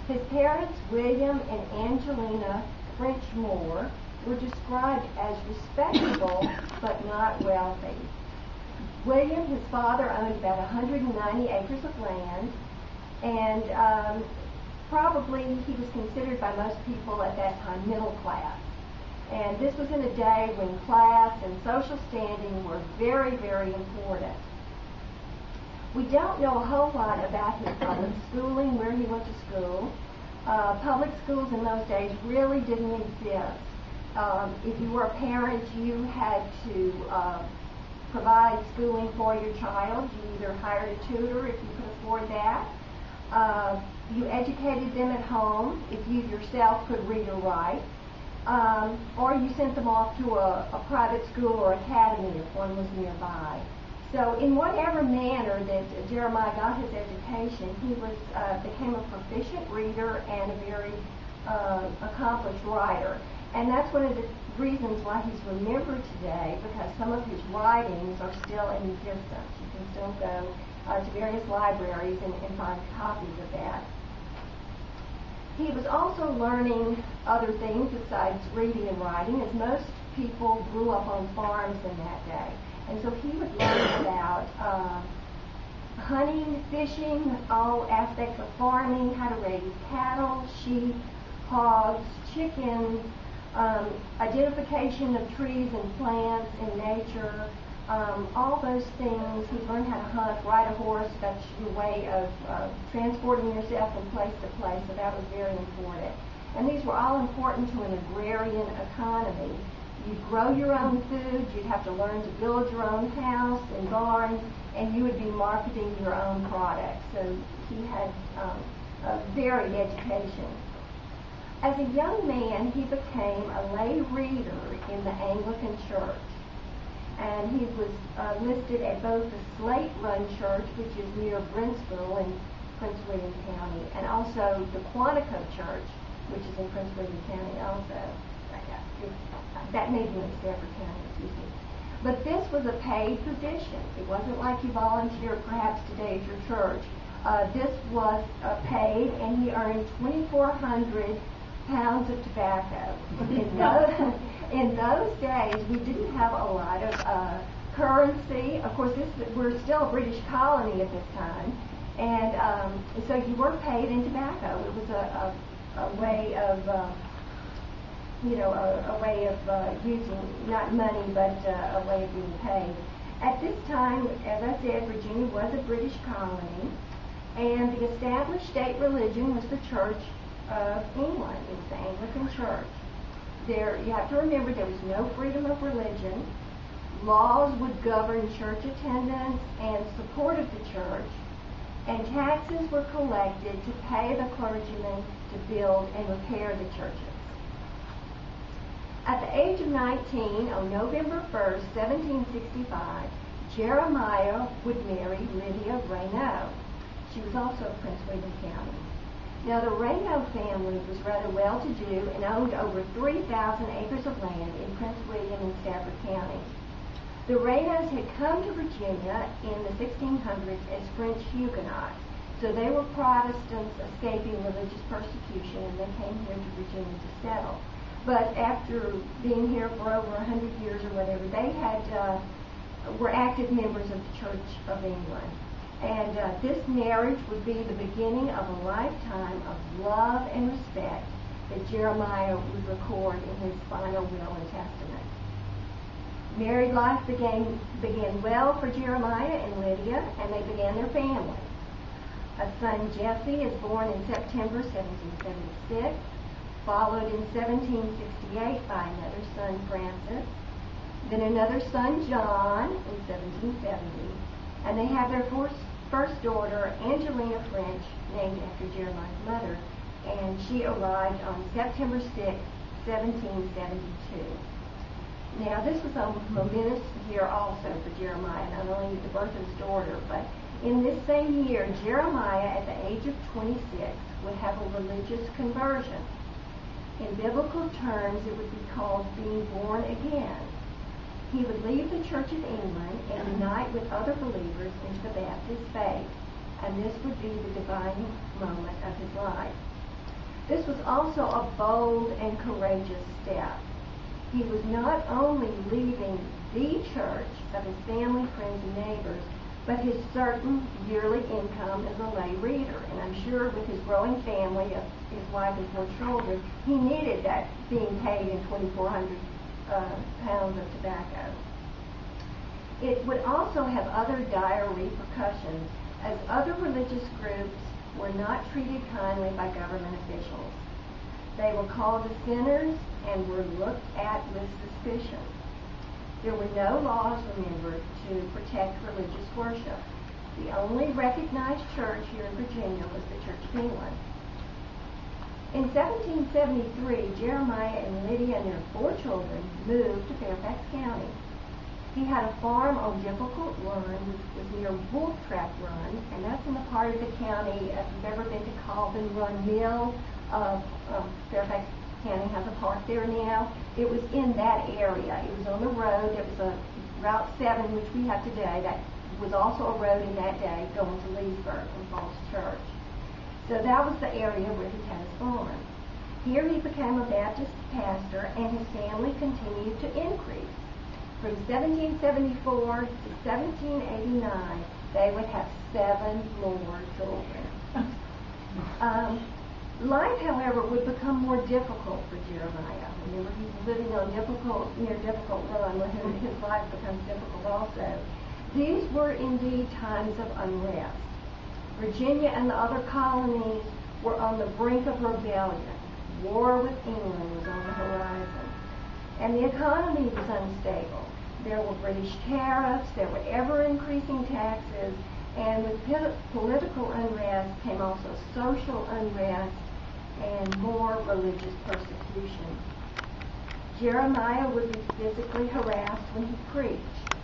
His parents, William and Angelina French Moore, were described as respectable but not wealthy. William, his father, owned about 190 acres of land, and probably he was considered by most people at that time middle class. And this was in a day when class and social standing were very, very important. We don't know a whole lot about his public schooling, where he went to school. Public schools in those days really didn't exist. If you were a parent, you had to provide schooling for your child. You either hired a tutor if you could afford that. You educated them at home if you yourself could read or write. Or you sent them off to a private school or academy if one was nearby. So in whatever manner that Jeremiah got his education, he became a proficient reader and a very accomplished writer. And that's one of the reasons why he's remembered today, because some of his writings are still in existence. You can still go to various libraries and find copies of that. He was also learning other things besides reading and writing, as most people grew up on farms in that day. And so he would learn about hunting, fishing, all aspects of farming, how to raise cattle, sheep, hogs, chickens, identification of trees and plants in nature, all those things. He learned how to hunt, ride a horse. That's your way of transporting yourself from place to place, so that was very important. And these were all important to an agrarian economy. You'd grow your own food, you'd have to learn to build your own house and barns, and you would be marketing your own products. So he had a varied education. As a young man, he became a lay reader in the Anglican Church. And he was listed at both the Slate Run Church, which is near Brentsville in Prince William County, and also the Quantico Church, which is in Prince William County also. That may be in Stafford County, excuse me. But this was a paid position. It wasn't like you volunteered perhaps today at your church. This was paid, and he earned 2,400 pounds of tobacco. In those days, we didn't have a lot of currency. Of course, we're still a British colony at this time, and so you were paid in tobacco. It was a way of, a way of using not money, but a way of being paid. At this time, as I said, Virginia was a British colony, and the established state religion was the Church of England. It was the Anglican Church. You have to remember there was no freedom of religion. Laws would govern church attendance and support of the church, and taxes were collected to pay the clergymen to build and repair the churches. At the age of 19, on November 1st, 1765, Jeremiah would marry Lydia Raynaud. She was also of Prince William County. Now, the Raynaud family was rather well-to-do and owned over 3,000 acres of land in Prince William and Stafford County. The Raynauds had come to Virginia in the 1600s as French Huguenots, so they were Protestants escaping religious persecution, and they came here to Virginia to settle. But after being here for over 100 years or whatever, they were active members of the Church of England. And this marriage would be the beginning of a lifetime of love and respect that Jeremiah would record in his final will and testament. Married life began well for Jeremiah and Lydia, and they began their family. A son, Jesse, is born in September 1776, followed in 1768 by another son, Francis, then another son, John, in 1770, and they have their first daughter, Angelina French, named after Jeremiah's mother, and she arrived on September 6, 1772. Now, this was a momentous year also for Jeremiah, not only the birth of his daughter, but in this same year, Jeremiah, at the age of 26, would have a religious conversion. In biblical terms, it would be called being born again. He would leave the Church of England and unite with other believers into the Baptist faith, and this would be the defining moment of his life. This was also a bold and courageous step. He was not only leaving the church of his family, friends, and neighbors, but his certain yearly income as a lay reader. And I'm sure with his growing family of his wife and 4 children, he needed that being paid in 2,400 pounds of tobacco. It would also have other dire repercussions, as other religious groups were not treated kindly by government officials. They were called sinners and were looked at with suspicion. There were no laws, remember, to protect religious worship. The only recognized church here in Virginia was the Church of England. In 1773, Jeremiah and Lydia and their 4 children moved to Fairfax County. He had a farm on Difficult Run, which was near Wolf Trap Run, and that's in the part of the county, if you've ever been to Colvin Run Mill, Fairfax County has a park there now. It was in that area. It was on the road. It was a Route 7, which we have today. That was also a road in that day going to Leesburg and Falls Church. So that was the area where he had his farm. Here he became a Baptist pastor, and his family continued to increase. From 1774 to 1789, they would have 7 more children. Life, however, would become more difficult for Jeremiah. Remember, he's living on near difficult run, when his life becomes difficult also. These were indeed times of unrest. Virginia and the other colonies were on the brink of rebellion. War with England was on the horizon. And the economy was unstable. There were British tariffs, there were ever-increasing taxes, and with political unrest came also social unrest and more religious persecution. Jeremiah would be physically harassed when he preached.